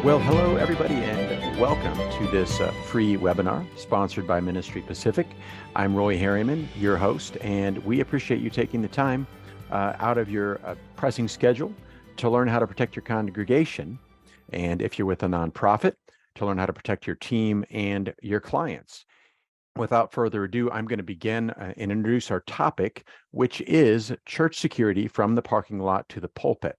Well, hello, everybody, and welcome to this free webinar sponsored by Ministry Pacific. I'm Roy Harriman, your host, and we appreciate you taking the time out of your pressing schedule to learn how to protect your congregation, and if you're with a nonprofit, to learn how to protect your team and your clients. Without further ado, I'm going to begin and introduce our topic, which is church security from the parking lot to the pulpit.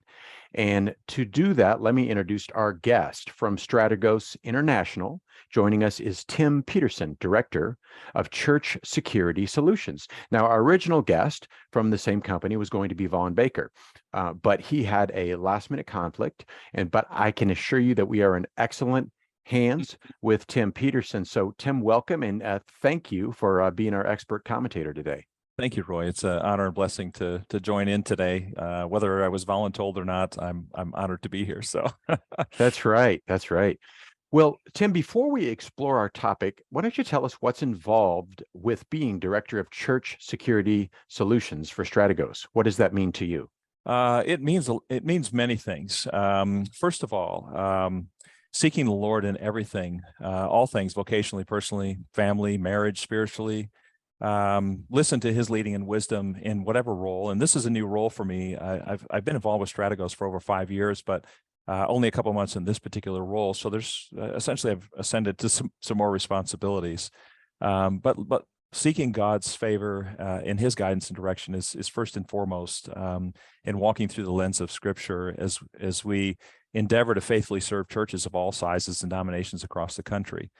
And to do that, let me introduce our guest from Strategos International. Joining us is Tim Peterson, Director of Church Security Solutions. Now, our original guest from the same company was going to be Vaughn Baker, but he had a last-minute conflict. But I can assure you that we are in excellent hands with Tim Peterson. So, Tim, welcome, and thank you for being our expert commentator today. Thank you, Roy. It's an honor and blessing to join in today. Whether I was voluntold or not, I'm honored to be here. So That's right. That's right. Well, Tim, before we explore our topic, why don't you tell us what's involved with being Director of Church Security Solutions for Strategos? What does that mean to you? It means many things. First of all, seeking the Lord in everything, all things, vocationally, personally, family, marriage, spiritually. Listen to his leading and wisdom in whatever role. And this is a new role for me. I've been involved with Strategos for over 5 years, but only a couple of months in this particular role. So there's essentially I've ascended to some more responsibilities. But seeking God's favor in his guidance and direction is first and foremost in walking through the lens of Scripture as we endeavor to faithfully serve churches of all sizes and denominations across the country.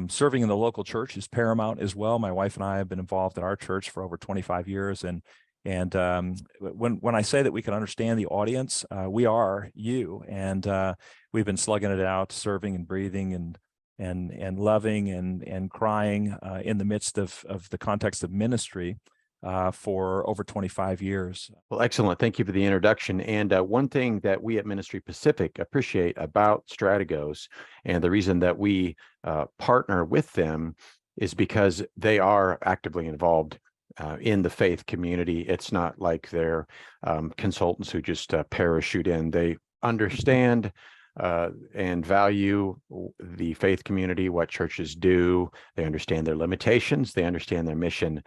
Serving in the local church is paramount as well. My wife and I have been involved in our church for over 25 years. And when I say that we can understand the audience, we are you. And we've been slugging it out, serving and breathing and loving and crying in the midst of the context of ministry for over 25 years. Well, excellent. Thank you for the introduction. And one thing that we at Ministry Pacific appreciate about Strategos, and the reason that we partner with them, is because they are actively involved in the faith community. It's not like they're consultants who just parachute in. They understand and value the faith community, what churches do. They understand their limitations. They understand their mission.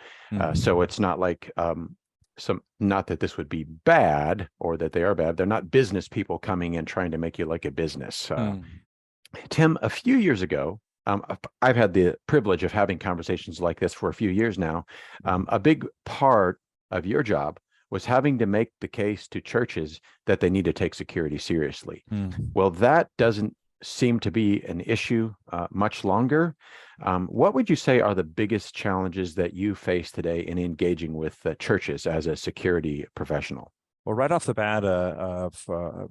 So it's not like not that this would be bad or that they are bad. They're not business people coming in trying to make you like a business. Tim, a few years ago, I've had the privilege of having conversations like this for a few years now. A big part of your job was having to make the case to churches that they need to take security seriously. Well, that doesn't seem to be an issue much longer. What would you say are the biggest challenges that you face today in engaging with churches as a security professional? Well, right off the bat,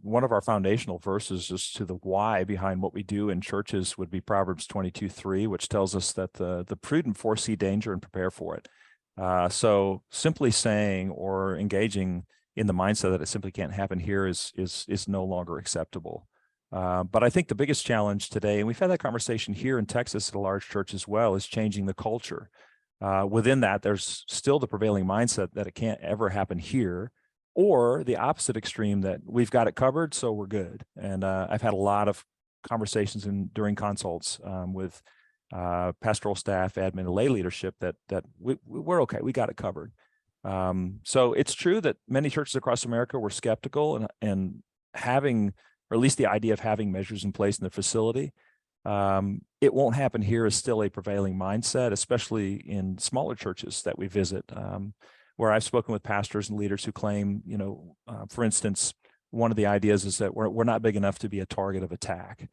one of our foundational verses as to the why behind what we do in churches would be Proverbs 22:3, which tells us that the prudent foresee danger and prepare for it. So simply saying or engaging in the mindset that it simply can't happen here is no longer acceptable. But I think the biggest challenge today, and we've had that conversation here in Texas at a large church as well, is changing the culture. Within that, there's still the prevailing mindset that it can't ever happen here, or the opposite extreme that we've got it covered, so we're good. And I've had a lot of conversations during consults with pastoral staff, admin, and lay leadership that we're okay, we got it covered. So it's true that many churches across America were skeptical and having, or at least the idea of having measures in place in the facility. It won't happen here is still a prevailing mindset, especially in smaller churches that we visit, where I've spoken with pastors and leaders who claim, for instance, one of the ideas is that we're not big enough to be a target of attack.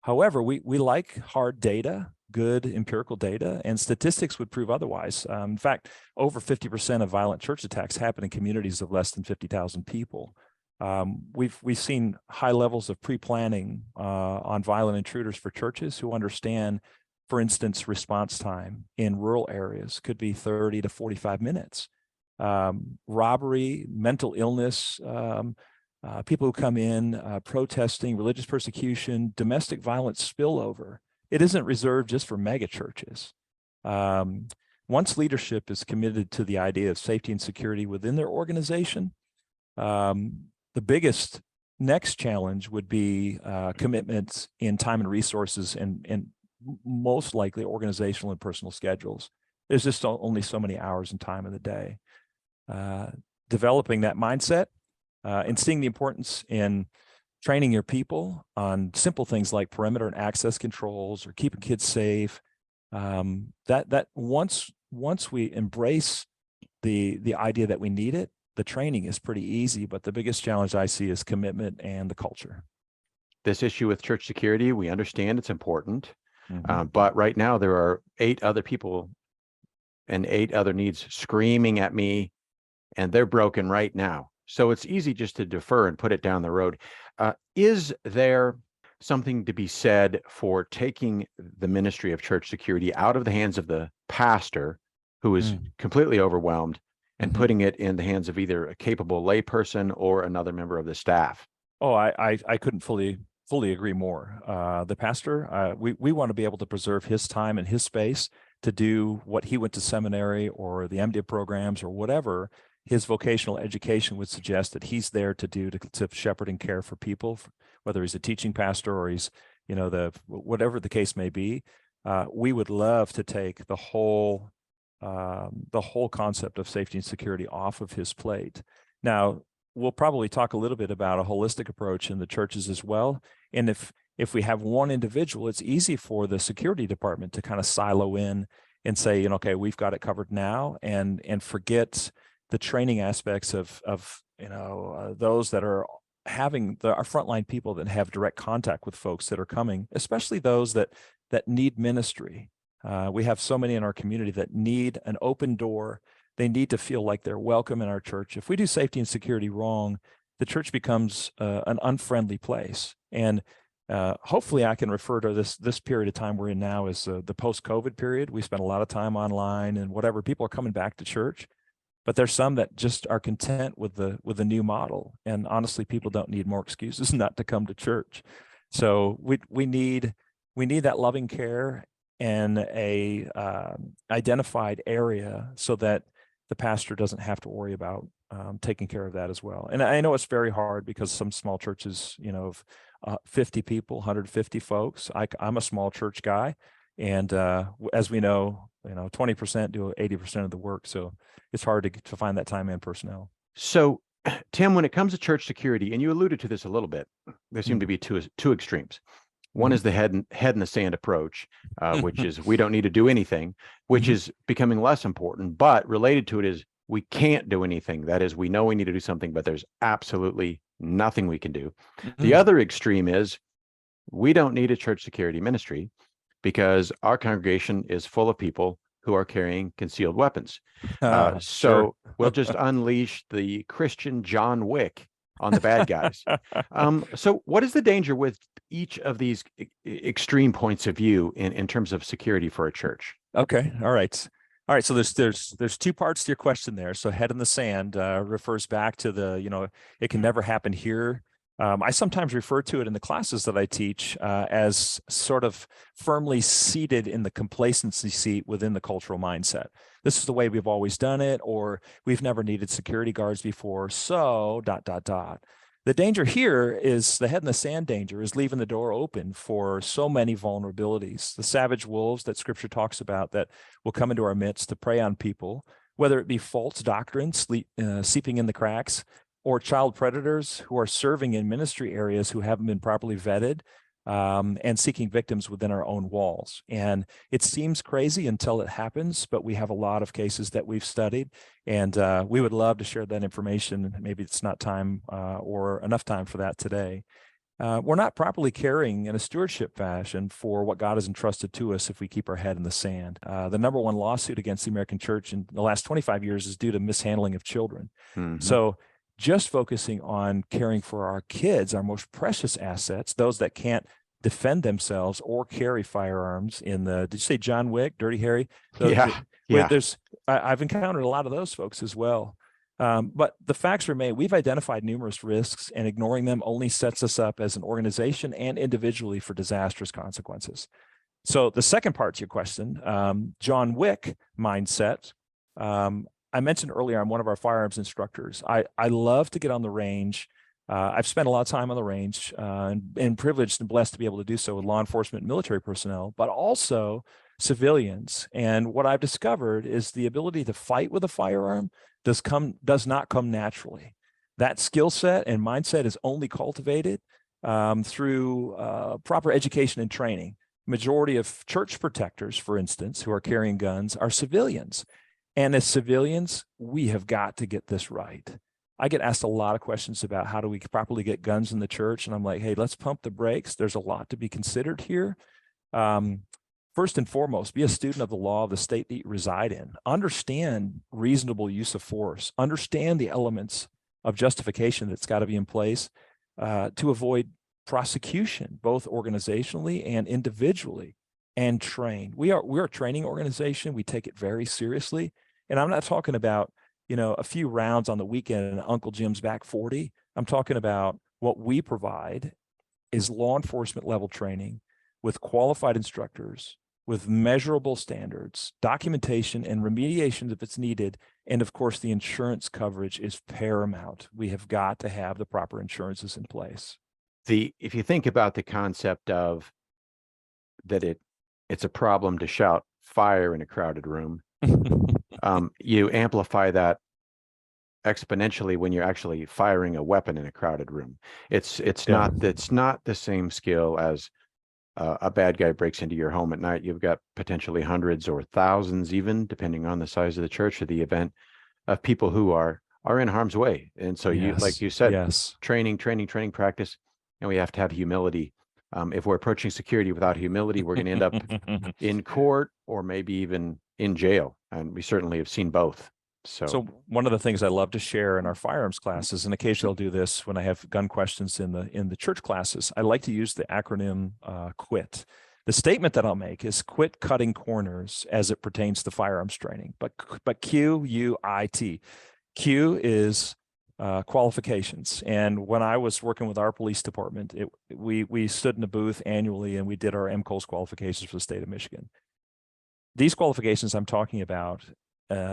However, we like hard data, good empirical data, and statistics would prove otherwise. In fact, over 50% of violent church attacks happen in communities of less than 50,000 people. We've seen high levels of pre-planning on violent intruders for churches who understand, for instance, response time in rural areas could be 30 to 45 minutes. Robbery, mental illness, people who come in protesting, religious persecution, domestic violence spillover. It isn't reserved just for mega churches. Once leadership is committed to the idea of safety and security within their organization, the biggest next challenge would be commitments in time and resources and most likely organizational and personal schedules. There's just only so many hours and time in the day. Developing that mindset and seeing the importance in training your people on simple things like perimeter and access controls or keeping kids safe. That once we embrace the idea that we need it, the training is pretty easy, but the biggest challenge I see is commitment and the culture. This issue with church security, we understand it's important, but right now there are 8 other people and 8 other needs screaming at me, and they're broken right now. So it's easy just to defer and put it down the road. Is there something to be said for taking the ministry of church security out of the hands of the pastor, who is completely overwhelmed, and putting it in the hands of either a capable layperson or another member of the staff? Oh, I couldn't fully agree more. The pastor, we want to be able to preserve his time and his space to do what he went to seminary or the MDiv programs or whatever his vocational education would suggest that he's there to do, to shepherd and care for people, whether he's a teaching pastor or he's, whatever the case may be. We would love to take the whole concept of safety and security off of his plate. Now, we'll probably talk a little bit about a holistic approach in the churches as well. And if we have one individual, it's easy for the security department to kind of silo in and say, okay, we've got it covered now, and forget the training aspects of those that are having our frontline people that have direct contact with folks that are coming, especially those that need ministry. We have so many in our community that need an open door. They need to feel like they're welcome in our church. If we do safety and security wrong, the church becomes an unfriendly place. And hopefully I can refer to this period of time we're in now as the post-COVID period. We spent a lot of time online and whatever. People are coming back to church, but there's some that just are content with the new model. And honestly, people don't need more excuses not to come to church. So we need that loving care and a identified area so that the pastor doesn't have to worry about taking care of that as well. And I know it's very hard because some small churches, of 50 people, 150 folks. I'm a small church guy, and as we know, 20% do 80% of the work. So it's hard to find that time and personnel. So, Tim, when it comes to church security, and you alluded to this a little bit, there seem to be two extremes. One is the head in the sand approach, which is we don't need to do anything, which is becoming less important. But related to it is we can't do anything. That is, we know we need to do something, but there's absolutely nothing we can do. The other extreme is we don't need a church security ministry because our congregation is full of people who are carrying concealed weapons. So we'll just unleash the Christian John Wick on the bad guys. So what is the danger with each of these extreme points of view in terms of security for a church? Okay. All right. So there's 2 parts to your question there. So head in the sand refers back to it can never happen here. I sometimes refer to it in the classes that I teach as sort of firmly seated in the complacency seat within the cultural mindset. This is the way we've always done it, or we've never needed security guards before. So ... The danger here is the head in the sand danger is leaving the door open for so many vulnerabilities. The savage wolves that Scripture talks about that will come into our midst to prey on people, whether it be false doctrine seeping in the cracks, or child predators who are serving in ministry areas who haven't been properly vetted, and seeking victims within our own walls. And it seems crazy until it happens, but we have a lot of cases that we've studied, and we would love to share that information. Maybe it's not time or enough time for that today. We're not properly caring in a stewardship fashion for what God has entrusted to us if we keep our head in the sand. The number one lawsuit against the American church in the last 25 years is due to mishandling of children. So just focusing on caring for our kids, our most precious assets, those that can't defend themselves or carry firearms did you say John Wick, Dirty Harry? I've encountered a lot of those folks as well. But the facts remain, we've identified numerous risks, and ignoring them only sets us up as an organization and individually for disastrous consequences. So the second part to your question, John Wick mindset. I mentioned earlier, I'm one of our firearms instructors. I love to get on the range I've spent a lot of time on the range and privileged and blessed to be able to do so with law enforcement and military personnel, but also civilians. And what I've discovered is the ability to fight with a firearm does not come naturally. That skill set and mindset is only cultivated through proper education and training. Majority of church protectors, for instance, who are carrying guns are civilians. And as civilians, we have got to get this right. I get asked a lot of questions about how do we properly get guns in the church. And I'm like, hey, let's pump the brakes. There's a lot to be considered here. First and foremost, be a student of the law of the state that you reside in. Understand reasonable use of force. Understand the elements of justification that's got to be in place to avoid prosecution, both organizationally and individually, and train. We're a training organization. We take it very seriously. And I'm not talking about, a few rounds on the weekend and Uncle Jim's back 40. I'm talking about what we provide is law enforcement level training with qualified instructors, with measurable standards, documentation and remediation if it's needed. And of course, the insurance coverage is paramount. We have got to have the proper insurances in place. If you think about the concept of that it's a problem to shout fire in a crowded room, you amplify that exponentially when you're actually firing a weapon in a crowded room. It's not the same skill as a bad guy breaks into your home at night. You've got potentially hundreds or thousands, even depending on the size of the church or the event, of people who are in harm's way. And so you, like you said, training, practice, and we have to have humility. If we're approaching security without humility, we're going to end up in court or maybe even in jail. And we certainly have seen both. So one of the things I love to share in our firearms classes, and occasionally I'll do this when I have gun questions in the church classes, I like to use the acronym QUIT. The statement that I'll make is quit cutting corners as it pertains to firearms training, but QUIT. Q is qualifications. And when I was working with our police department, we stood in a booth annually and we did our MCOLS qualifications for the state of Michigan. These qualifications I'm talking about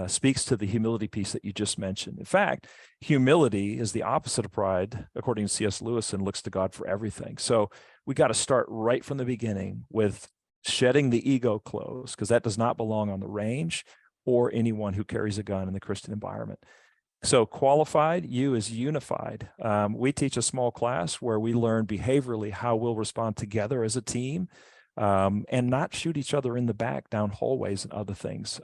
speaks to the humility piece that you just mentioned. In fact, humility is the opposite of pride, according to C.S. Lewis, and looks to God for everything. So we got to start right from the beginning with shedding the ego clothes, because that does not belong on the range or anyone who carries a gun in the Christian environment. So qualified, U is unified. We teach a small class where we learn behaviorally how we'll respond together as a team. And not shoot each other in the back down hallways and other things.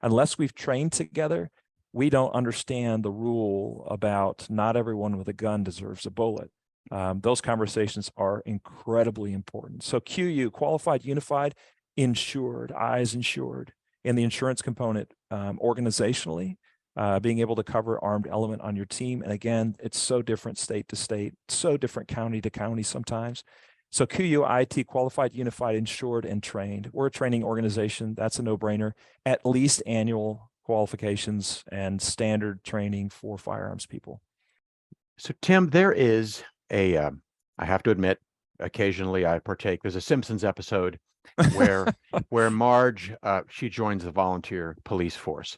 Unless we've trained together, we don't understand the rule about not everyone with a gun deserves a bullet. Those conversations are incredibly important. So QU, qualified, unified, insured, I is insured. And the insurance component organizationally, being able to cover armed element on your team. And again, it's so different state to state, so different county to county sometimes. So QUIT, qualified, unified, insured, and trained. We're a training organization. That's a no-brainer. At least annual qualifications and standard training for firearms people. So Tim, there is I have to admit, occasionally I partake. There's a Simpsons episode where Marge, she joins the volunteer police force.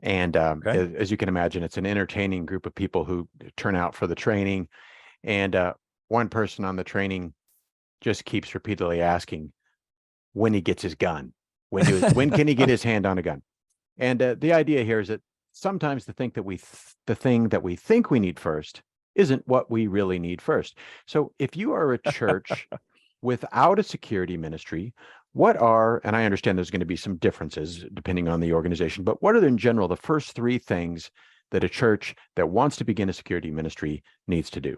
And as you can imagine, it's an entertaining group of people who turn out for the training. And one person on the training just keeps repeatedly asking when he gets his gun, when can he get his hand on a gun? And the idea here is that sometimes the thing that we think we need first isn't what we really need first. So if you are a church without a security ministry, and I understand there's going to be some differences depending on the organization, but what are in general the first three things that a church that wants to begin a security ministry needs to do?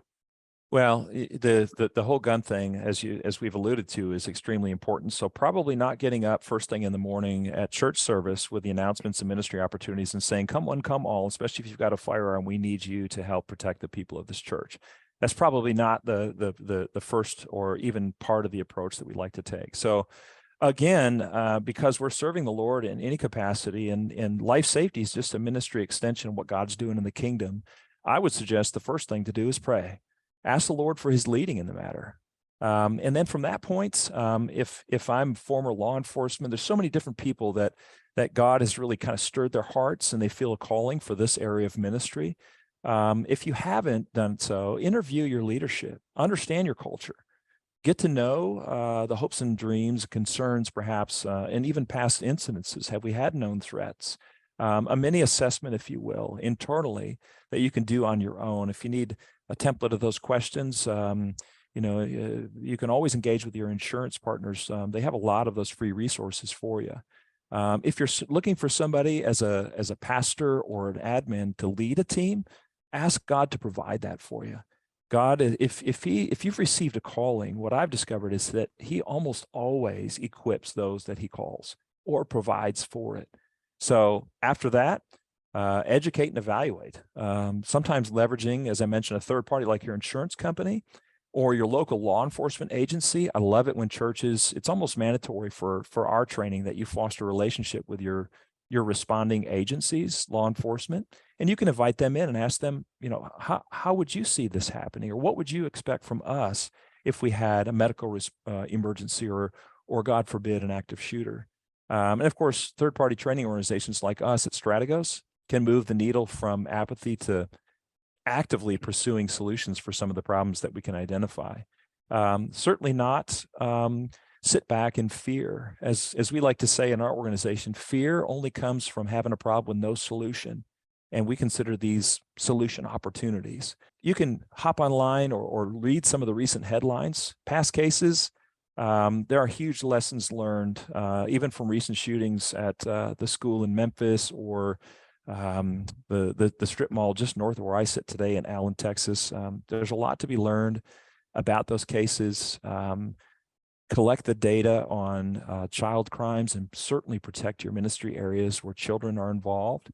Well, the whole gun thing, as we've alluded to, is extremely important. So probably not getting up first thing in the morning at church service with the announcements and ministry opportunities and saying, come one, come all, especially if you've got a firearm, we need you to help protect the people of this church. That's probably not the first or even part of the approach that we like to take. So again, because we're serving the Lord in any capacity, and life safety is just a ministry extension of what God's doing in the kingdom, I would suggest the first thing to do is pray. Ask the Lord for his leading in the matter. And then from that point, if I'm former law enforcement, there's so many different people that God has really kind of stirred their hearts and they feel a calling for this area of ministry. If you haven't done so, interview your leadership, understand your culture, get to know the hopes and dreams, concerns, perhaps, and even past incidences. Have we had known threats? A mini assessment, if you will, internally that you can do on your own. If you need a template of those questions, you can always engage with your insurance partners. They have a lot of those free resources for you. If you're looking for somebody as a pastor or an admin to lead a team, ask God to provide that for you. God, if you've received a calling, what I've discovered is that He almost always equips those that He calls or provides for it. So after that, educate and evaluate. Sometimes leveraging, as I mentioned, a third party like your insurance company or your local law enforcement agency. I love it when churches, it's almost mandatory for our training that you foster a relationship with your responding agencies, law enforcement, and you can invite them in and ask them, how would you see this happening, or what would you expect from us if we had a medical emergency or God forbid, an active shooter. And of course, third-party training organizations like us at Strategos can move the needle from apathy to actively pursuing solutions for some of the problems that we can identify. Certainly not sit back in fear. As we like to say in our organization, fear only comes from having a problem with no solution. And we consider these solution opportunities. You can hop online or read some of the recent headlines, past cases. There are huge lessons learned, even from recent shootings at the school in Memphis or the strip mall just north of where I sit today in Allen, Texas. There's a lot to be learned about those cases. Collect the data on child crimes and certainly protect your ministry areas where children are involved.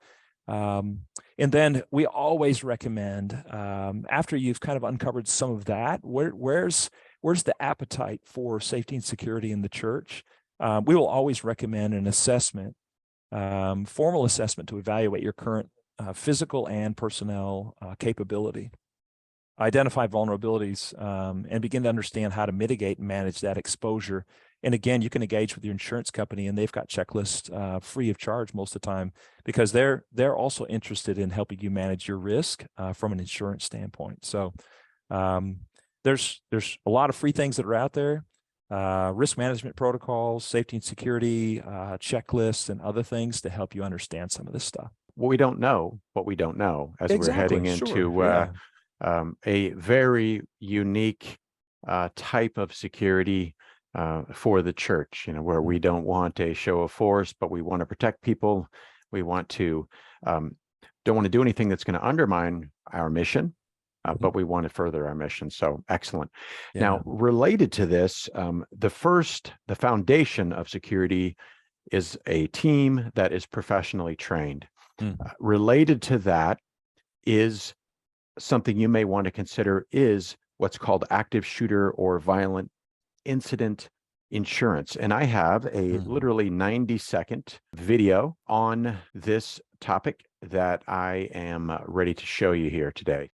And then we always recommend, after you've kind of uncovered some of that, where's the appetite for safety and security in the church? We will always recommend an assessment, formal assessment to evaluate your current physical and personnel capability. Identify vulnerabilities and begin to understand how to mitigate and manage that exposure. And again, you can engage with your insurance company, and they've got checklists free of charge most of the time because they're also interested in helping you manage your risk from an insurance standpoint. So there's a lot of free things that are out there. Risk management protocols, safety and security, checklists, and other things to help you understand some of this stuff. What we don't know as Exactly, we're heading into a very unique type of security for the church, where we don't want a show of force, but we want to protect people. We want to don't want to do anything that's going to undermine our mission, but we want to further our mission. So excellent. Yeah. Now, related to this, the foundation of security is a team that is professionally trained. Related to that is something you may want to consider is what's called active shooter or violent incident insurance. And I have a literally 90-second video on this topic that I am ready to show you here today.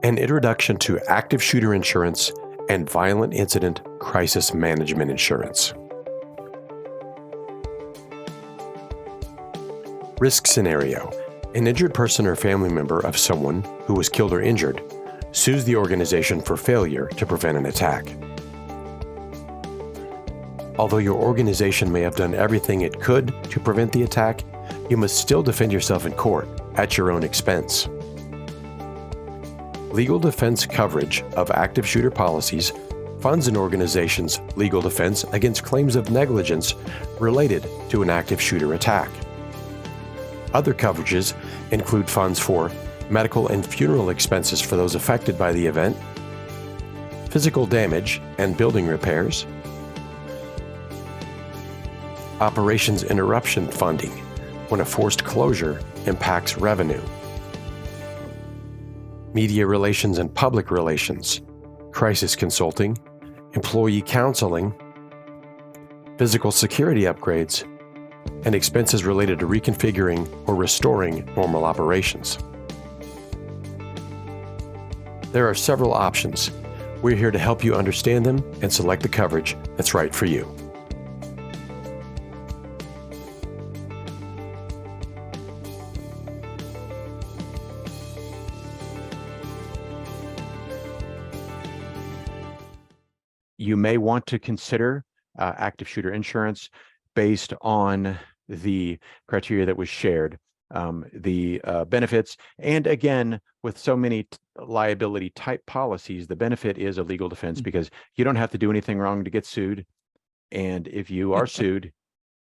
An introduction to active shooter insurance and violent incident crisis management insurance. Risk scenario. An injured person or family member of someone who was killed or injured sues the organization for failure to prevent an attack. Although your organization may have done everything it could to prevent the attack, you must still defend yourself in court at your own expense. Legal defense coverage of active shooter policies funds an organization's legal defense against claims of negligence related to an active shooter attack. Other coverages include funds for medical and funeral expenses for those affected by the event, physical damage and building repairs, operations interruption funding when a forced closure impacts revenue, media relations and public relations, crisis consulting, employee counseling, physical security upgrades, and expenses related to reconfiguring or restoring normal operations. There are several options. We're here to help you understand them and select the coverage that's right for you. may want to consider active shooter insurance based on the criteria that was shared, the benefits. And again, with so many liability type policies, the benefit is a legal defense because you don't have to do anything wrong to get sued. And if you are sued,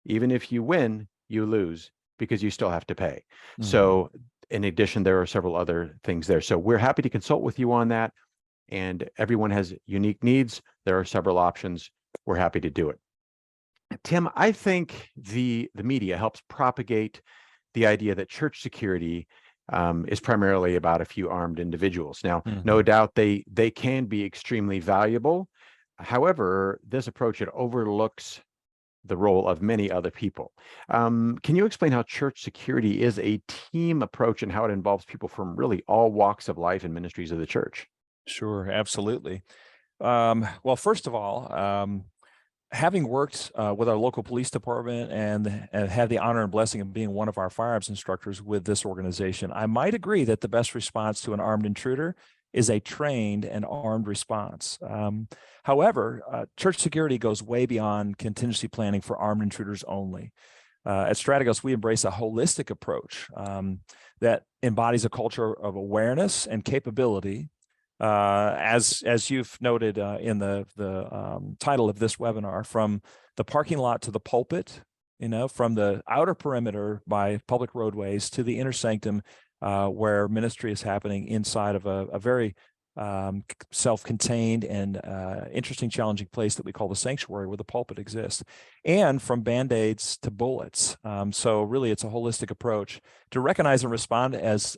even if you win, you lose because you still have to pay. So in addition, there are several other things there. So we're happy to consult with you on that. And everyone has unique needs. There are several options. We're happy to do it. Tim, I think the media helps propagate the idea that church security is primarily about a few armed individuals. Now, no doubt they can be extremely valuable. However, this approach, it overlooks the role of many other people. Can you explain how church security is a team approach and how it involves people from really all walks of life and ministries of the church? Sure, absolutely. Well, first of all, having worked with our local police department and had the honor and blessing of being one of our firearms instructors with this organization, I might agree that the best response to an armed intruder is a trained and armed response. However, church security goes way beyond contingency planning for armed intruders only. At Strategos, we embrace a holistic approach that embodies a culture of awareness and capability. As you've noted in the title of this webinar, from the parking lot to the pulpit, from the outer perimeter by public roadways to the inner sanctum where ministry is happening inside of a very self-contained and interesting, challenging place that we call the sanctuary, where the pulpit exists, and from Band-Aids to bullets. So really, it's a holistic approach to recognize and respond as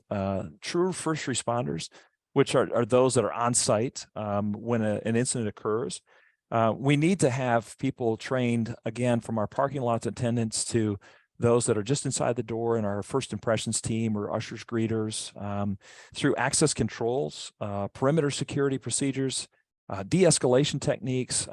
true first responders, which are those that are on site when an incident occurs. We need to have people trained, again, from our parking lots attendants to those that are just inside the door in our first impressions team or ushers, greeters, through access controls, perimeter security procedures, de-escalation techniques.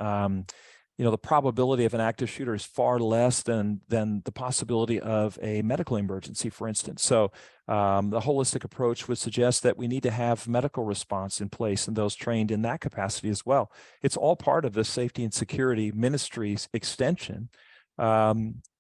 The probability of an active shooter is far less than the possibility of a medical emergency, for instance. So the holistic approach would suggest that we need to have medical response in place and those trained in that capacity as well. It's all part of the safety and security ministry's extension.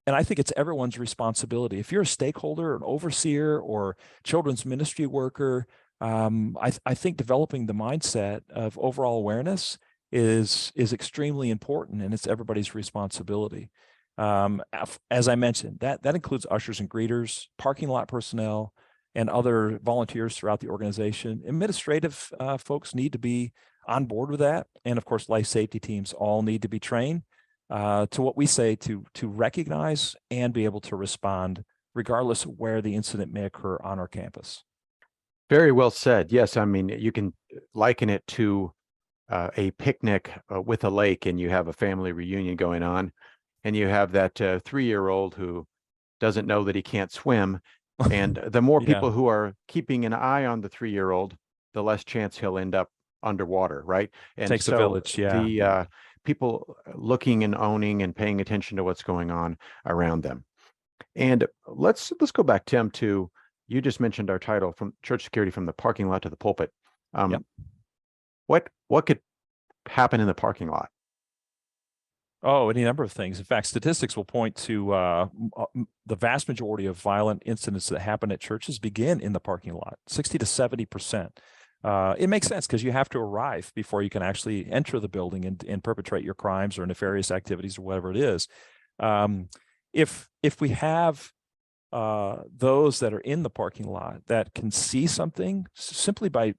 And I think it's everyone's responsibility. If you're a stakeholder, an overseer, or children's ministry worker, I think developing the mindset of overall awareness is extremely important, and it's everybody's responsibility. As I mentioned, that includes ushers and greeters, parking lot personnel, and other volunteers throughout the organization. Administrative folks need to be on board with that, and of course, life safety teams all need to be trained to what we say to recognize and be able to respond, regardless of where the incident may occur on our campus. Very well said. Yes, I mean, you can liken it to a picnic with a lake, and you have a family reunion going on, and you have that 3-year-old who doesn't know that he can't swim. And the more people who are keeping an eye on the 3-year-old, the less chance he'll end up underwater, right? And takes a village, the people looking and owning and paying attention to what's going on around them. And let's go back, Tim, to, you just mentioned our title, from church security from the parking lot to the pulpit. What could happen in the parking lot? Oh, any number of things. In fact, statistics will point to the vast majority of violent incidents that happen at churches begin in the parking lot, 60 to 70%. It makes sense because you have to arrive before you can actually enter the building and perpetrate your crimes or nefarious activities or whatever it is. If we have those that are in the parking lot that can see something simply by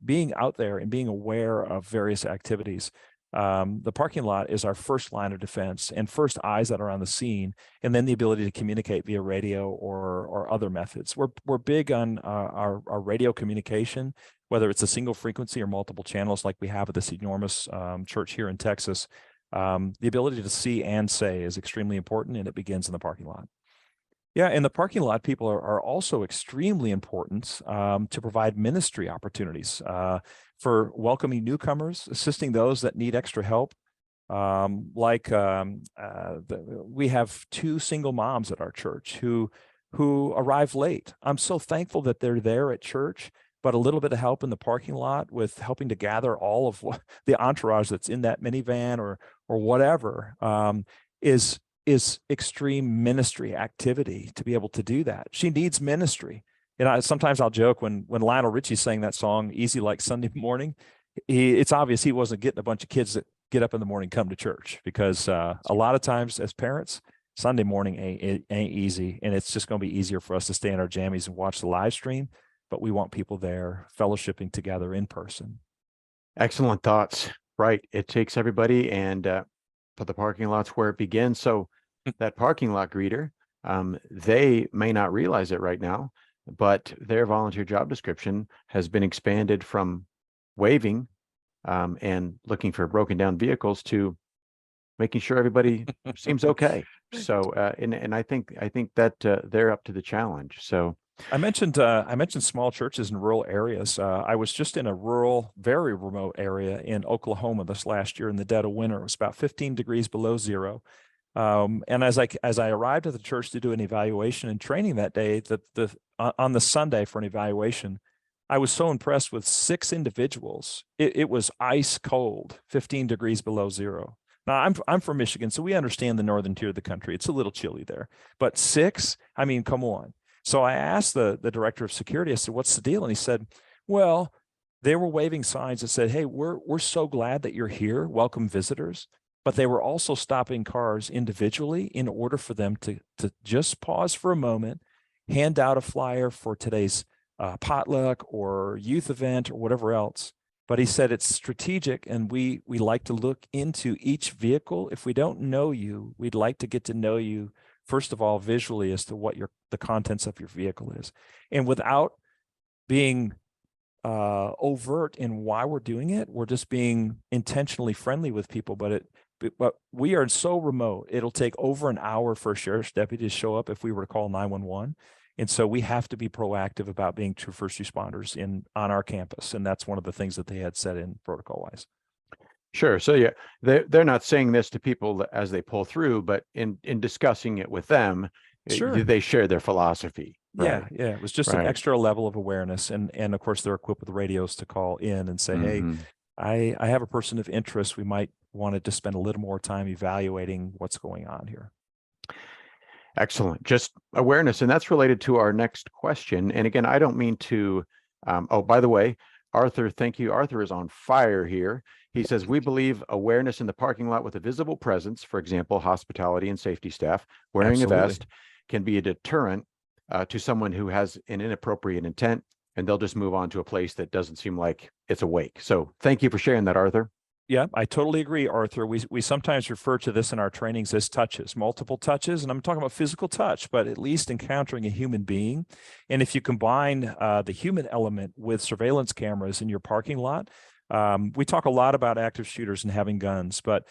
being out there and being aware of various activities, the parking lot is our first line of defense and first eyes that are on the scene, and then the ability to communicate via radio or other methods. We're big on our radio communication, whether it's a single frequency or multiple channels like we have at this enormous church here in Texas. The ability to see and say is extremely important, and it begins in the parking lot. Yeah, in the parking lot, people are also extremely important to provide ministry opportunities for welcoming newcomers, assisting those that need extra help. We have 2 single moms at our church who arrive late. I'm so thankful that they're there at church, but a little bit of help in the parking lot with helping to gather all of the entourage that's in that minivan or whatever is extreme ministry activity to be able to do that. She needs ministry. And sometimes I'll joke when Lionel Richie sang that song, Easy Like Sunday Morning, it's obvious he wasn't getting a bunch of kids that get up in the morning, come to church, because a lot of times as parents, Sunday morning ain't easy. And it's just going to be easier for us to stay in our jammies and watch the live stream. But we want people there fellowshipping together in person. Excellent thoughts. Right. It takes everybody, and put the parking lot's where it begins. So that parking lot greeter, they may not realize it right now, but their volunteer job description has been expanded from waving and looking for broken down vehicles to making sure everybody seems okay. So, and I think that they're up to the challenge. So I mentioned small churches in rural areas. I was just in a rural, very remote area in Oklahoma this last year in the dead of winter. It was about 15 degrees below zero. And as I arrived at the church to do an evaluation and training that day, on the Sunday for an evaluation, I was so impressed with 6 individuals. It was ice cold, 15 degrees below zero. Now I'm from Michigan, so we understand the northern tier of the country. It's a little chilly there, but 6, I mean, come on. So I asked the director of security, I said, what's the deal? And he said, well, they were waving signs that said, hey, we're so glad that you're here. Welcome visitors. But they were also stopping cars individually in order for them to just pause for a moment, hand out a flyer for today's potluck or youth event or whatever else. But he said it's strategic, and we like to look into each vehicle. If we don't know you, we'd like to get to know you, first of all, visually as to what the contents of your vehicle is. And without being overt in why we're doing it, we're just being intentionally friendly with people. But we are so remote, it'll take over an hour for a sheriff's deputy to show up if we were to call 911. And so we have to be proactive about being true first responders on our campus. And that's one of the things that they had set in protocol-wise. Sure. So yeah, they're not saying this to people as they pull through, but in discussing it with them, sure, they share their philosophy. Right? Yeah. It was just an extra level of awareness. And of course, they're equipped with radios to call in and say, hey, I have a person of interest. We might want to spend a little more time evaluating what's going on here. Excellent. Just awareness. And that's related to our next question. And again, I don't mean to, oh, by the way, Arthur, thank you. Arthur is on fire here. He says, we believe awareness in the parking lot with a visible presence, for example, hospitality and safety staff, wearing a vest, can be a deterrent to someone who has an inappropriate intent, and they'll just move on to a place that doesn't seem like it's awake. So thank you for sharing that, Arthur. Yeah, I totally agree, Arthur. We sometimes refer to this in our trainings as touches, multiple touches, and I'm talking about physical touch, but at least encountering a human being. And if you combine the human element with surveillance cameras in your parking lot, we talk a lot about active shooters and having guns, but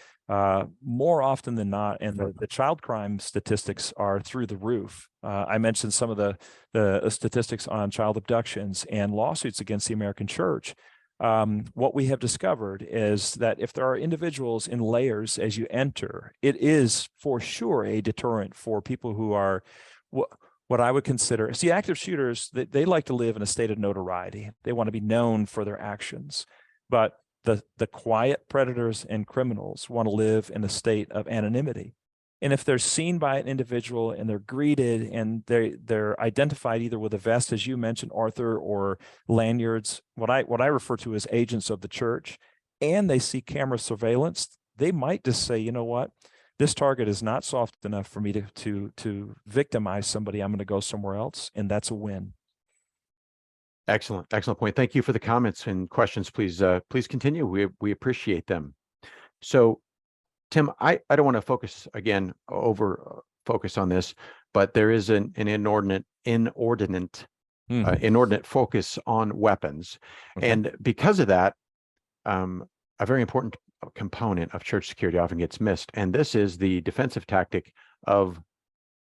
more often than not, and the child crime statistics are through the roof. I mentioned some of the statistics on child abductions and lawsuits against the American church. What we have discovered is that if there are individuals in layers as you enter, it is for sure a deterrent for people who are what I would consider, see, active shooters, they like to live in a state of notoriety. They want to be known for their actions. But the quiet predators and criminals want to live in a state of anonymity. And if they're seen by an individual and they're greeted and they're identified either with a vest, as you mentioned, Arthur, or lanyards, what I refer to as agents of the church, and they see camera surveillance, they might just say, you know what, this target is not soft enough for me to victimize somebody. I'm going to go somewhere else, and that's a win. Excellent point. Thank you for the comments and questions. Please continue. We appreciate them. So, Tim, I don't want to focus on this, but there is an inordinate focus on weapons. Okay. And because of that, a very important component of church security often gets missed. And this is the defensive tactic of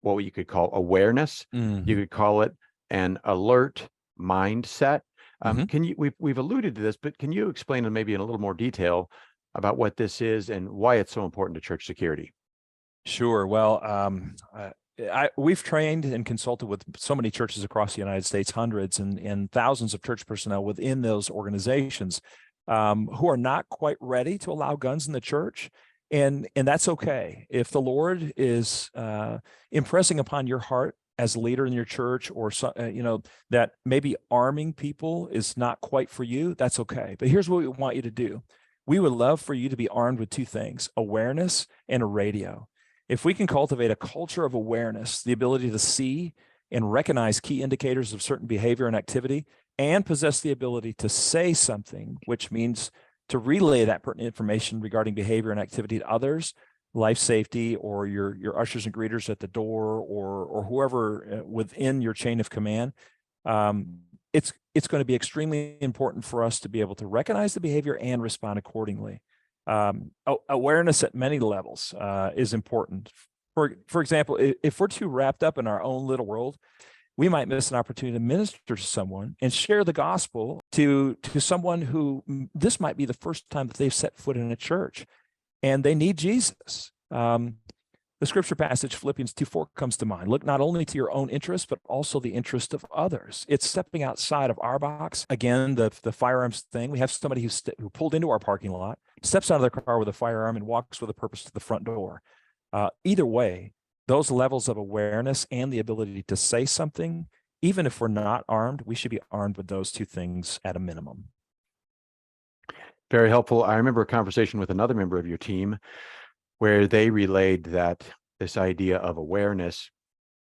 what you could call awareness. Mm-hmm. You could call it an alert mindset. We've alluded to this, but can you explain maybe in a little more detail about what this is and why it's so important to church security? Sure. Well, we've trained and consulted with so many churches across the United States, hundreds and thousands of church personnel within those organizations who are not quite ready to allow guns in the church. And that's okay. If the Lord is impressing upon your heart as a leader in your church, or that maybe arming people is not quite for you, that's okay. But here's what we want you to do. We would love for you to be armed with two things: awareness and a radio. If we can cultivate a culture of awareness, the ability to see and recognize key indicators of certain behavior and activity, and possess the ability to say something, which means to relay that pertinent information regarding behavior and activity to others, life safety, or your ushers and greeters at the door, or whoever within your chain of command, it's going to be extremely important for us to be able to recognize the behavior and respond accordingly. Awareness at many levels is important. For example, if we're too wrapped up in our own little world, we might miss an opportunity to minister to someone and share the gospel to someone who this might be the first time that they've set foot in a church, and they need Jesus. The scripture passage, Philippians 2:4, comes to mind. Look not only to your own interest, but also the interest of others. It's stepping outside of our box. Again, the firearms thing. We have somebody who pulled into our parking lot, steps out of their car with a firearm, and walks with a purpose to the front door. Either way, those levels of awareness and the ability to say something, even if we're not armed, we should be armed with those two things at a minimum. Very helpful. I remember a conversation with another member of your team where they relayed that this idea of awareness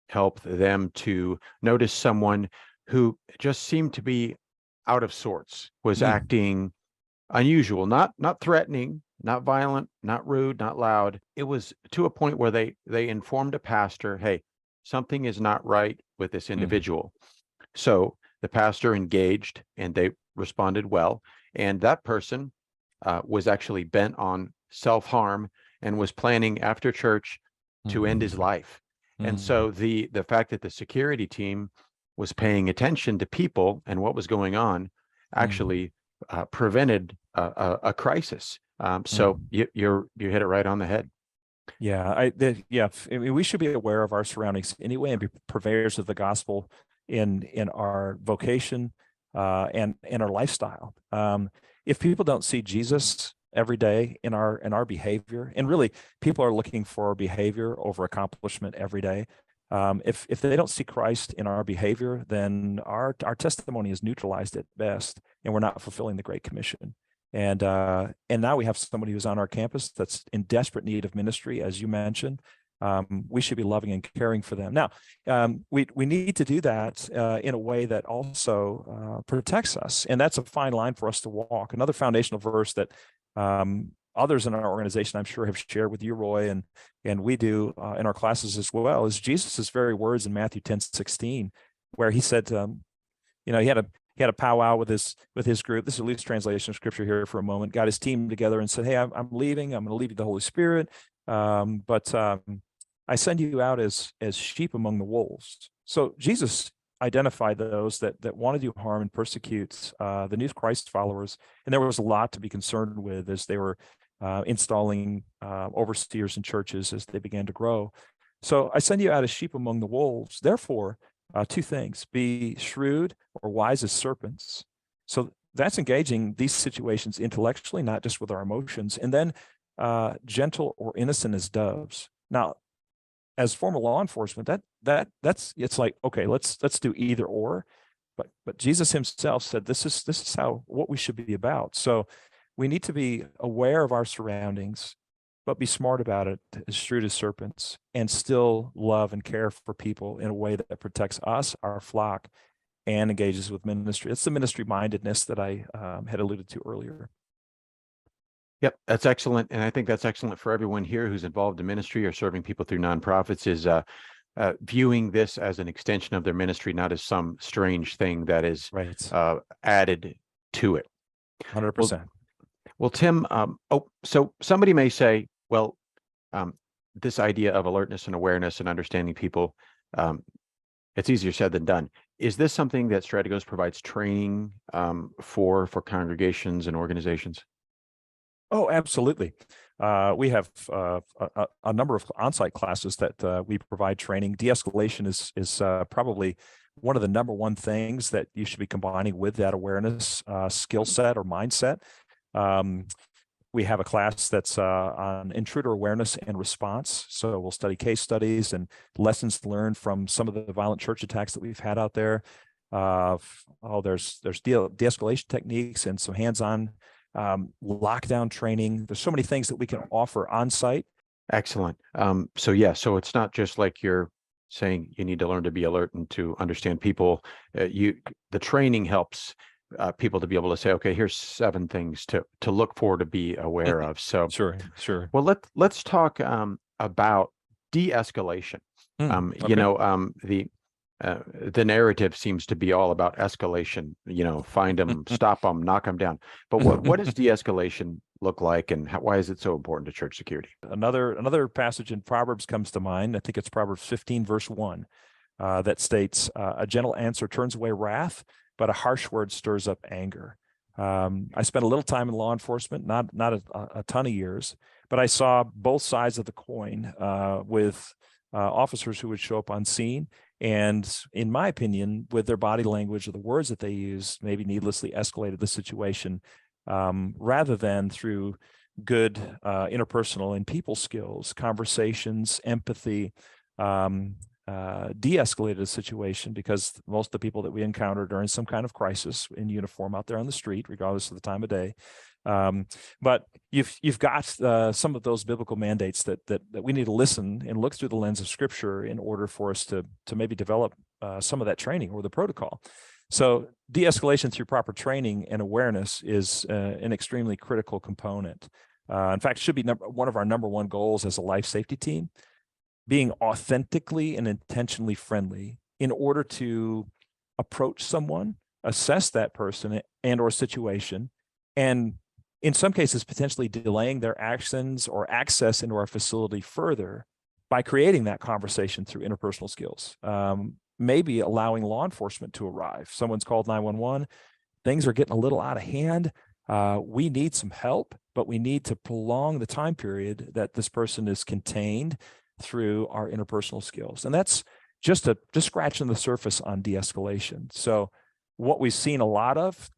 helped them to notice someone who just seemed to be out of sorts, was acting unusual, not threatening, not violent, not rude, not loud. It was to a point where they informed a pastor, hey, something is not right with this individual. So the pastor engaged and they responded well. And that person was actually bent on self-harm and was planning after church to end his life. And so the fact that the security team was paying attention to people and what was going on actually prevented a crisis. So you hit it right on the head. Yeah, I mean, we should be aware of our surroundings anyway and be purveyors of the gospel in our vocation and in our lifestyle. If people don't see Jesus every day in our behavior, and really people are looking for behavior over accomplishment every day. If they don't see Christ in our behavior, then our testimony is neutralized at best, and we're not fulfilling the Great Commission. And now we have somebody who's on our campus that's in desperate need of ministry, as you mentioned. We should be loving and caring for them. Now, we need to do that in a way that also protects us, and that's a fine line for us to walk. Another foundational verse that others in our organization, I'm sure, have shared with you, Roy, and we do in our classes as well, is Jesus's very words in Matthew 10:16, where he said, he had a powwow with his group. This is a loose translation of scripture here for a moment. Got his team together and said, "Hey, I'm leaving. I'm going to leave you the Holy Spirit, but I send you out as sheep among the wolves." So Jesus identified those that want to do harm and persecute the new Christ followers, and there was a lot to be concerned with as they were installing overseers in churches as they began to grow. So I send you out as sheep among the wolves. Therefore, two things: be shrewd or wise as serpents. So that's engaging these situations intellectually, not just with our emotions, and then gentle or innocent as doves. Now, as formal law enforcement, that's it's like, okay, let's do either or, but Jesus himself said this is what we should be about. So we need to be aware of our surroundings, but be smart about it, as shrewd as serpents, and still love and care for people in a way that protects us, our flock, and engages with ministry. It's the ministry mindedness that I had alluded to earlier. Yep, that's excellent. And I think that's excellent for everyone here who's involved in ministry or serving people through nonprofits, is viewing this as an extension of their ministry, not as some strange thing that is added to it. 100%. Well, Tim, so somebody may say, well, this idea of alertness and awareness and understanding people, it's easier said than done. Is this something that Strategos provides training for congregations and organizations? Oh, absolutely. We have a number of on-site classes that we provide training. De-escalation is probably one of the number one things that you should be combining with that awareness skill set or mindset. We have a class that's on intruder awareness and response. So we'll study case studies and lessons learned from some of the violent church attacks that we've had out there. There's de-escalation techniques and some hands-on lockdown training. There's so many things that we can offer on site. Excellent. So it's not just like you're saying you need to learn to be alert and to understand people. The training helps people to be able to say, okay, here's 7 things to look for, to be aware of. So Sure. Well, let's talk about de-escalation. Okay. The narrative seems to be all about escalation. Find them, stop them, knock them down. But what does de-escalation look like, and why is it so important to church security? Another passage in Proverbs comes to mind. I think it's Proverbs 15, verse 1, that states, "A gentle answer turns away wrath, but a harsh word stirs up anger." I spent a little time in law enforcement, not a ton of years, but I saw both sides of the coin with officers who would show up on scene, and in my opinion, with their body language or the words that they use, maybe needlessly escalated the situation, rather than through good interpersonal and people skills, conversations, empathy, de-escalated a situation, because most of the people that we encountered are in some kind of crisis in uniform out there on the street, regardless of the time of day. But you've got some of those biblical mandates that we need to listen and look through the lens of Scripture in order for us to maybe develop some of that training or the protocol. So de-escalation through proper training and awareness is an extremely critical component. In fact, it should be one of our number one goals as a life safety team, being authentically and intentionally friendly in order to approach someone, assess that person and or situation, and in some cases, potentially delaying their actions or access into our facility further by creating that conversation through interpersonal skills. Maybe allowing law enforcement to arrive. Someone's called 911. Things are getting a little out of hand. We need some help, but we need to prolong the time period that this person is contained through our interpersonal skills. And that's just scratching the surface on de-escalation. So what we've seen a lot of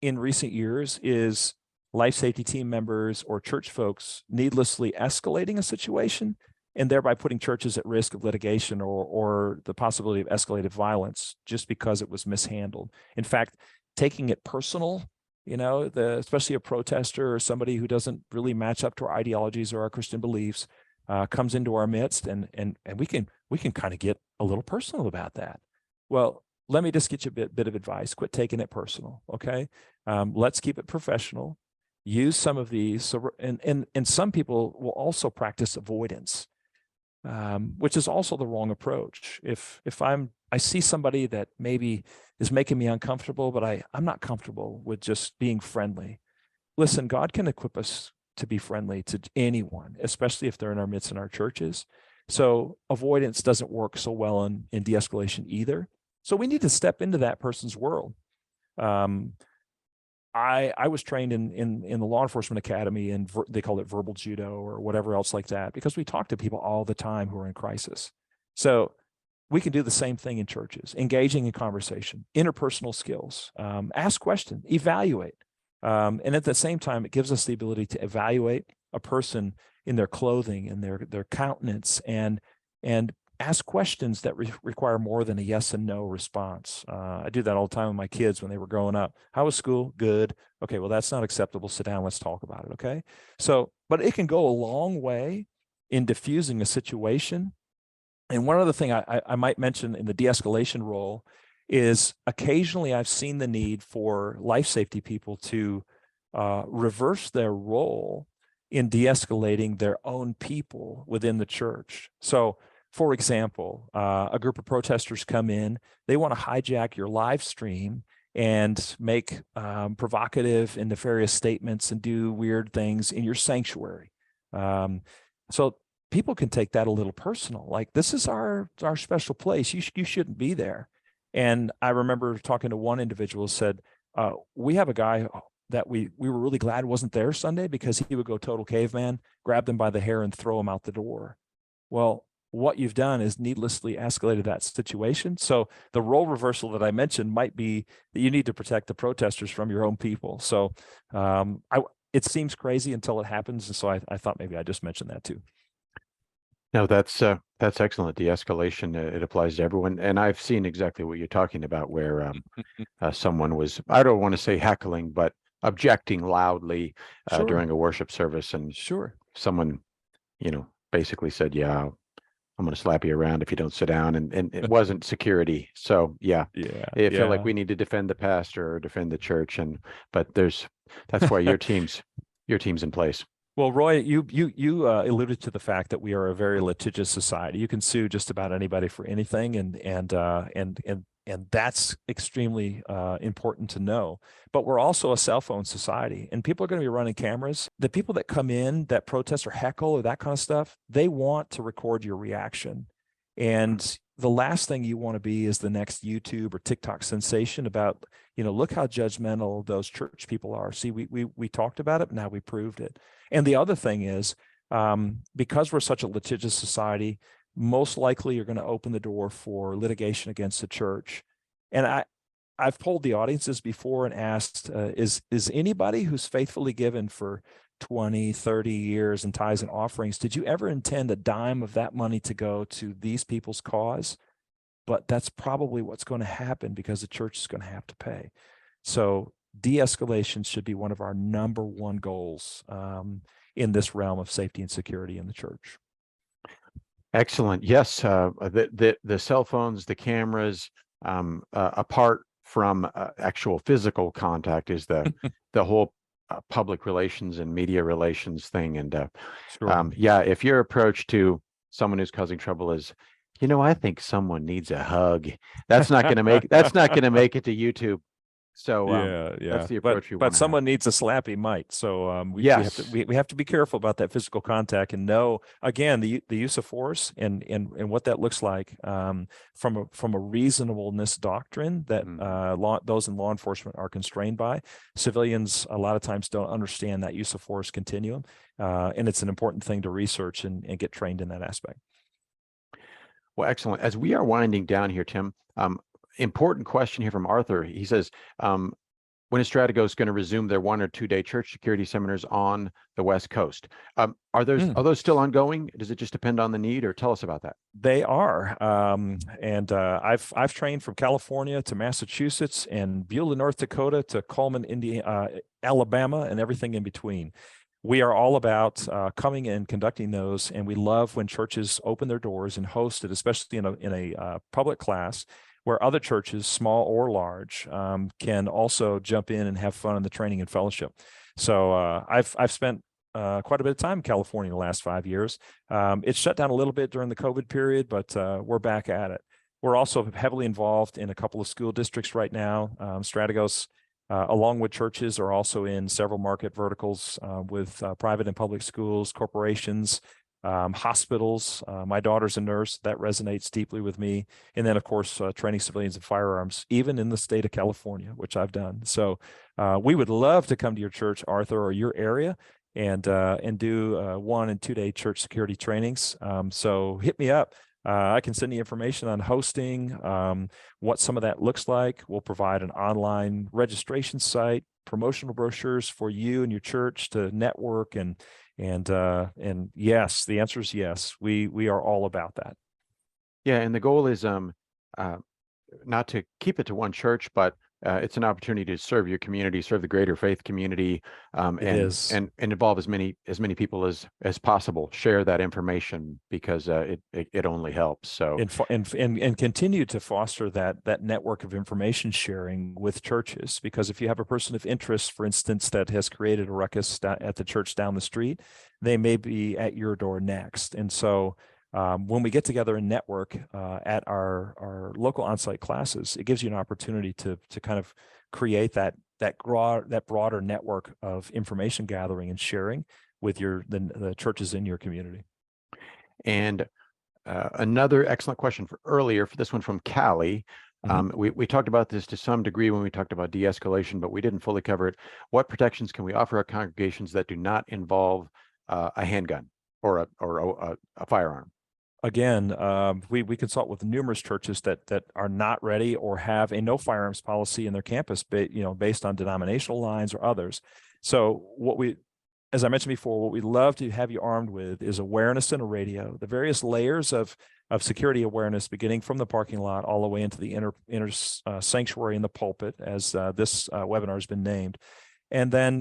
in recent years is life safety team members or church folks needlessly escalating a situation and thereby putting churches at risk of litigation or the possibility of escalated violence just because it was mishandled. In fact, taking it personal, especially a protester or somebody who doesn't really match up to our ideologies or our Christian beliefs, comes into our midst, and we can kind of get a little personal about that. Well, let me just get you a bit of advice. Quit taking it personal, okay? Let's keep it professional. Use some of these, and some people will also practice avoidance, which is also the wrong approach. If I see somebody that maybe is making me uncomfortable, but I'm not comfortable with just being friendly. Listen, God can equip us to be friendly to anyone, especially if they're in our midst in our churches. So avoidance doesn't work so well in de-escalation either. So we need to step into that person's world. I was trained in the law enforcement academy, and they call it verbal judo or whatever else like that, because we talk to people all the time who are in crisis. So we can do the same thing in churches, engaging in conversation, interpersonal skills, ask questions, evaluate. And at the same time, it gives us the ability to evaluate a person in their clothing and their countenance, and ask questions that require more than a yes and no response. I do that all the time with my kids when they were growing up. How was school? Good. Okay, well, that's not acceptable. Sit down. Let's talk about it. Okay. So, but it can go a long way in diffusing a situation. And one other thing I might mention in the de-escalation role is occasionally I've seen the need for life safety people to reverse their role in de-escalating their own people within the church. So, for example, a group of protesters come in, they want to hijack your live stream and make provocative and nefarious statements and do weird things in your sanctuary. So people can take that a little personal, like, this is our special place. You shouldn't be there. And I remember talking to one individual who said, we have a guy that we were really glad wasn't there Sunday because he would go total caveman, grab them by the hair and throw them out the door. Well, what you've done is needlessly escalated that situation. So the role reversal that I mentioned might be that you need to protect the protesters from your own people. So it seems crazy until it happens. And so I thought maybe I just mentioned that too. No, that's excellent. De-escalation, it applies to everyone. And I've seen exactly what you're talking about, where someone was, I don't want to say heckling, but objecting loudly Sure. during a worship service. And Sure. someone, basically said, yeah, I'm going to slap you around if you don't sit down. And it wasn't security. So yeah, I feel like we need to defend the pastor or defend the church. But that's why your team's in place. Well, Roy, you alluded to the fact that we are a very litigious society. You can sue just about anybody for anything, and that's extremely important to know. But we're also a cell phone society, and people are going to be running cameras. The people that come in that protest or heckle or that kind of stuff, they want to record your reaction. And the last thing you want to be is the next YouTube or TikTok sensation about, look how judgmental those church people are. See, we talked about it, now we proved it. And the other thing is, because we're such a litigious society, most likely you're going to open the door for litigation against the church. And I've polled the audiences before and asked, is anybody who's faithfully given for 20, 30 years in tithes and offerings, did you ever intend a dime of that money to go to these people's cause? But that's probably what's going to happen because the church is going to have to pay. So de-escalation should be one of our number one goals in this realm of safety and security in the church. Excellent. Yes, the cell phones, the cameras, apart from actual physical contact, is the whole public relations and media relations thing. And Sure. if your approach to someone who's causing trouble is, I think someone needs a hug, that's not going to make it to YouTube. So that's the approach we want. But someone needs a slap, he might. So we have to be careful about that physical contact and know, again, the use of force and what that looks like from a reasonableness doctrine that those in law enforcement are constrained by. Civilians a lot of times don't understand that use of force continuum, and it's an important thing to research and get trained in that aspect. Well, excellent. As we are winding down here, Tim, important question here from Arthur. He says, when is Strategos going to resume their 1 or 2 day church security seminars on the West Coast? Are those still ongoing? Does it just depend on the need, or tell us about that? They are, and I've trained from California to Massachusetts and Beulah, North Dakota to Coleman, Alabama, and everything in between. We are all about coming and conducting those, and we love when churches open their doors and host it, especially in a public class where other churches, small or large, can also jump in and have fun in the training and fellowship. So I've spent quite a bit of time in California in the last 5 years. It's shut down a little bit during the COVID period, but we're back at it. We're also heavily involved in a couple of school districts right now. Strategos, along with churches, are also in several market verticals with private and public schools, corporations, hospitals. My daughter's a nurse. That resonates deeply with me. And then, of course, training civilians in firearms, even in the state of California, which I've done. So we would love to come to your church, Arthur, or your area and do 1 and 2 day church security trainings. So hit me up. I can send you information on hosting, what some of that looks like. We'll provide an online registration site, promotional brochures for you and your church to network, and yes, the answer is yes. We are all about that. Yeah, and the goal is not to keep it to one church, but it's an opportunity to serve your community, serve the greater faith community, and involve as many people as possible. Share that information because it only helps. So and continue to foster that network of information sharing with churches, because if you have a person of interest, for instance, that has created a ruckus at the church down the street, they may be at your door next. And so when we get together and network at our local on-site classes, it gives you an opportunity to kind of create that broader network of information gathering and sharing with the churches in your community. And another excellent question for this one from Callie. We talked about this to some degree when we talked about de-escalation, but we didn't fully cover it. What protections can we offer our congregations that do not involve a handgun or a firearm? Again, we consult with numerous churches that are not ready or have a no firearms policy in their campus, based on denominational lines or others. So as I mentioned before, what we love to have you armed with is awareness and a radio, the various layers of security awareness, beginning from the parking lot all the way into the inner sanctuary in the pulpit, as this webinar has been named, and then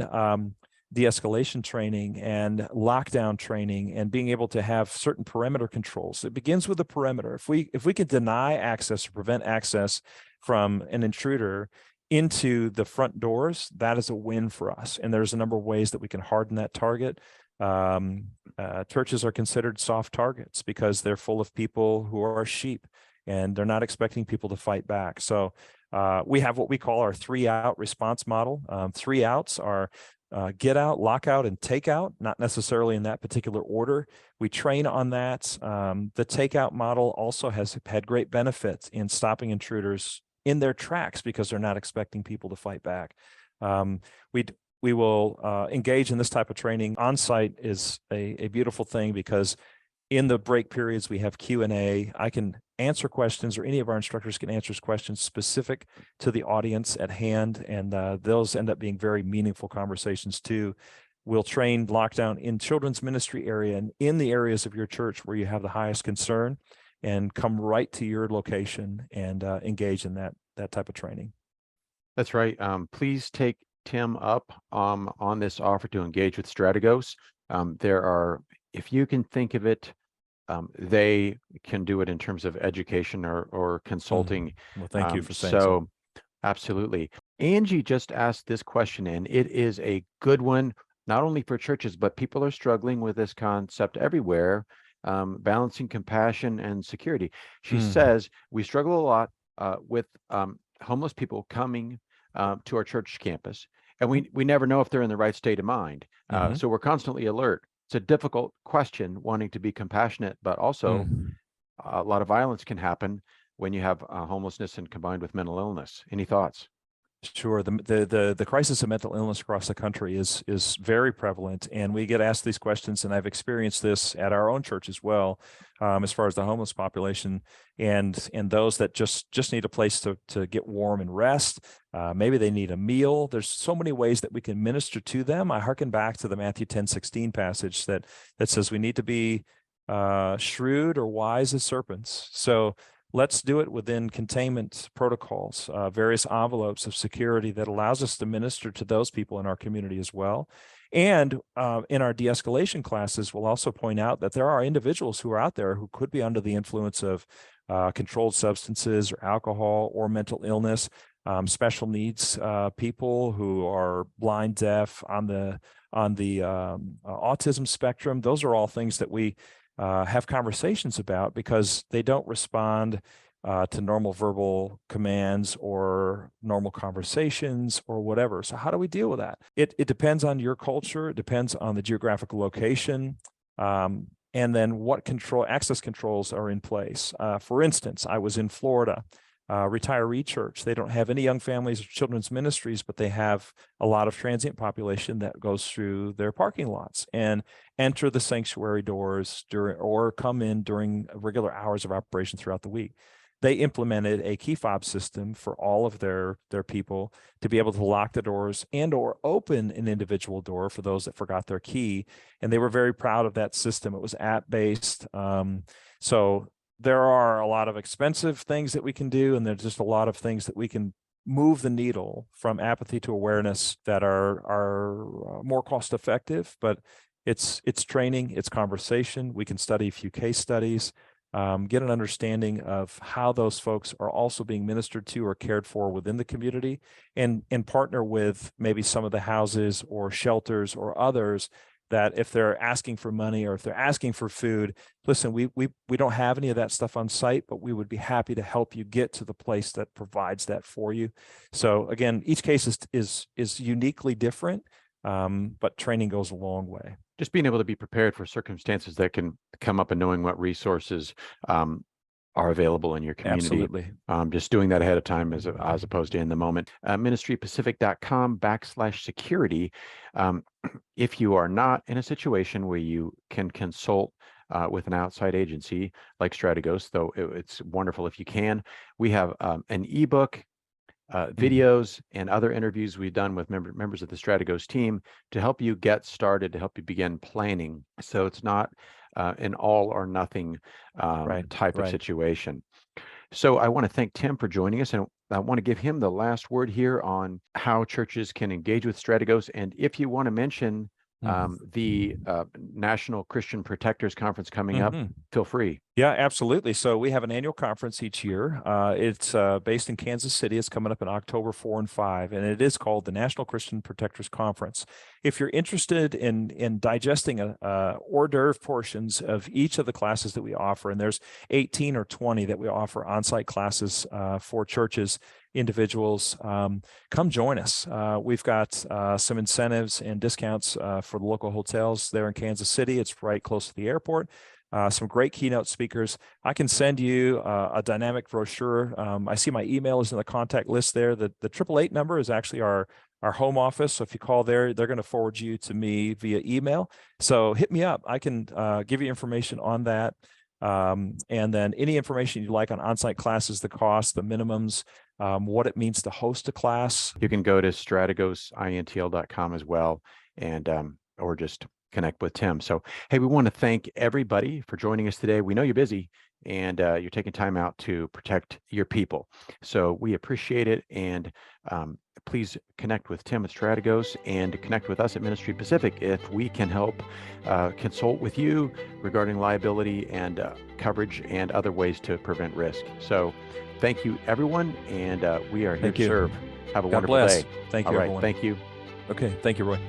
de-escalation training and lockdown training, and being able to have certain perimeter controls. It begins with the perimeter. If we can deny access or prevent access from an intruder into the front doors, that is a win for us. And there's a number of ways that we can harden that target. Churches are considered soft targets because they're full of people who are sheep, and they're not expecting people to fight back. So we have what we call our 3-out response model. 3 outs are get out, lock out, and take out, not necessarily in that particular order. We train on that. The takeout model also has had great benefits in stopping intruders in their tracks because they're not expecting people to fight back. We will engage in this type of training. On-site is a beautiful thing because in the break periods, we have Q&A. I can answer questions, or any of our instructors can answer questions specific to the audience at hand, and those end up being very meaningful conversations too. We'll train lockdown in children's ministry area and in the areas of your church where you have the highest concern, and come right to your location and engage in that type of training. That's right. Please take Tim up on this offer to engage with Strategos. There are, if you can think of it, they can do it in terms of education or consulting. Well, thank you for saying so. Absolutely. Angie just asked this question, and it is a good one, not only for churches, but people are struggling with this concept everywhere, balancing compassion and security. She says, we struggle a lot with homeless people coming to our church campus, and we never know if they're in the right state of mind. So we're constantly alert. It's a difficult question, wanting to be compassionate, but also a lot of violence can happen when you have homelessness and combined with mental illness. Any thoughts? Sure. The crisis of mental illness across the country is very prevalent, and we get asked these questions, and I've experienced this at our own church as well, as far as the homeless population and those that just need a place to get warm and rest. Maybe they need a meal. There's so many ways that we can minister to them. I hearken back to the Matthew 10:16 passage that says we need to be shrewd or wise as serpents. So let's do it within containment protocols, various envelopes of security that allows us to minister to those people in our community as well. And in our de-escalation classes, we'll also point out that there are individuals who are out there who could be under the influence of controlled substances or alcohol or mental illness, special needs people who are blind, deaf, on the autism spectrum. Those are all things that we have conversations about because they don't respond to normal verbal commands or normal conversations or whatever. So how do we deal with that? It depends on your culture. It depends on the geographical location. And then what access controls are in place. For instance, I was in Florida, retiree church. They don't have any young families or children's ministries, but they have a lot of transient population that goes through their parking lots and enter the sanctuary doors or come in during regular hours of operation throughout the week. They implemented a key fob system for all of their people to be able to lock the doors and or open an individual door for those that forgot their key. And they were very proud of that system. It was app-based. So there are a lot of expensive things that we can do, and there's just a lot of things that we can move the needle from apathy to awareness that are more cost effective. But it's training, it's conversation. We can study a few case studies, get an understanding of how those folks are also being ministered to or cared for within the community, and partner with maybe some of the houses or shelters or others that if they're asking for money or if they're asking for food, listen, we don't have any of that stuff on site, but we would be happy to help you get to the place that provides that for you. So again, each case is uniquely different, but training goes a long way. Just being able to be prepared for circumstances that can come up and knowing what resources are available in your community. Absolutely. Just doing that ahead of time as opposed to in the moment. Ministrypacific.com/security. If you are not in a situation where you can consult with an outside agency like Strategos, though it's wonderful if you can. We have an ebook, videos, and other interviews we've done with members of the Strategos team to help you get started, to help you begin planning. So it's not an all or nothing type of situation. So I want to thank Tim for joining us, and I want to give him the last word here on how churches can engage with Strategos. And if you want to mention the National Christian Protectors Conference coming up, feel free. Yeah, absolutely. So we have an annual conference each year. It's based in Kansas City. It's coming up in October 4 and 5, and it is called the National Christian Protectors Conference. If you're interested in digesting hors d'oeuvre portions of each of the classes that we offer, and there's 18 or 20 that we offer on-site classes for churches, individuals, come join us. We've got some incentives and discounts for the local hotels there in Kansas City. It's right close to the airport. Some great keynote speakers. I can send you a dynamic brochure. I see my email is in the contact list there. The 888 number is actually our home office. So if you call there, they're going to forward you to me via email. So hit me up. I can give you information on that. And then any information you'd like on on-site classes, the cost, the minimums, what it means to host a class. You can go to strategosintl.com as well, and or just connect with Tim. So, hey, we want to thank everybody for joining us today. We know you're busy and you're taking time out to protect your people. So we appreciate it. And please connect with Tim at Strategos and connect with us at Ministry Pacific if we can help consult with you regarding liability and coverage and other ways to prevent risk. So thank you, everyone. And we are here to serve. Have a wonderful day. Thank you, everyone. Thank you. Okay. Thank you, Roy.